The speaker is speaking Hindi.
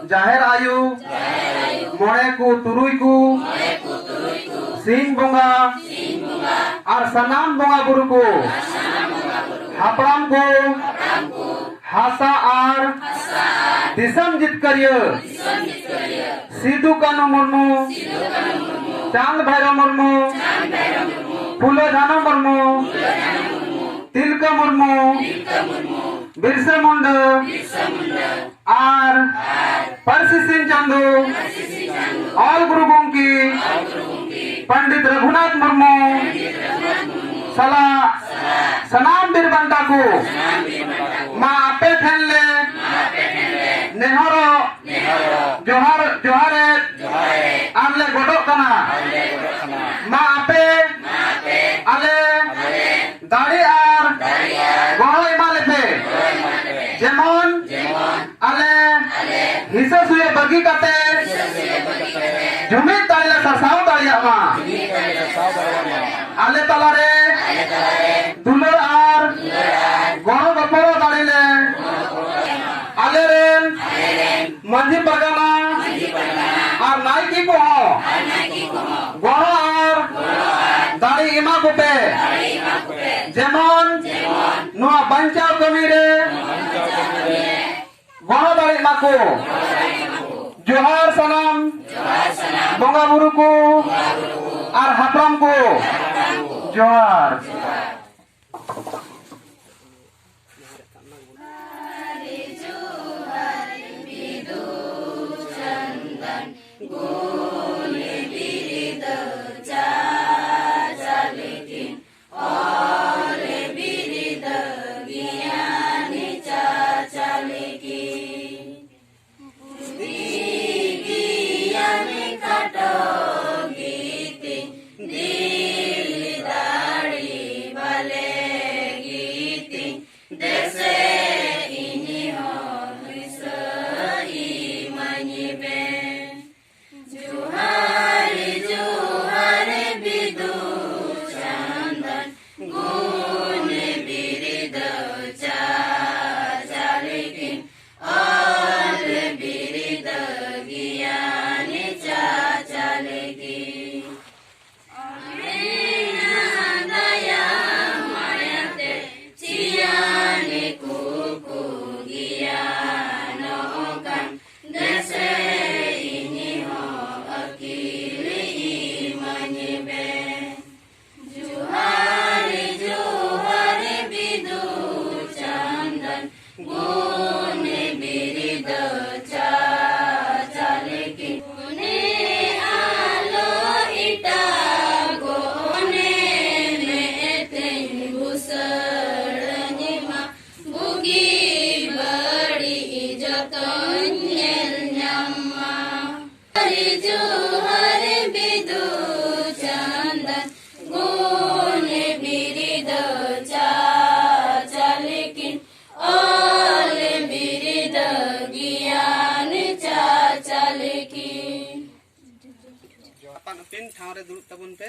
जाहेर आयु मोड़े को तुरुई को सिंह बोंगा और सनाम बोंगा बुरु को हापड़ाम को हासा और दिसम जितकरिया सिद्धू कानू मुर्मू चांद भैरव मुर्मू फूलो झानो मुर्मू तिलका मुर्मू बिरसा मुंडा और परसी सिंह चंदू ऑल गुरु गोंकी पंडित रघुनाथ मुर्मू सला सनाम बीर बंटा को माँ आपे ठेले नेहरो जोहर जोहरे आमले गोडो कना माँ आपे आले दाढ़ी आर गोड़ो इमाले पे जेमन आले हिस्सा सुये बगी कते जुमित तालिया सरसाव तालिया माँ आले तलारे दुलर आर गोड़ो गपरो दाढ़ीले आले रेन मंजी परगना और नाइकी को हो गोड़ो आर दाढ़ी इमा कुपे जेमन नुआ बंचाव कमी रे गोड़ो दाढ़ी इमा को जोहार सनाम बोंगा बुरु को और हापराम को जोहार ठाव रे दुरुब तबन पे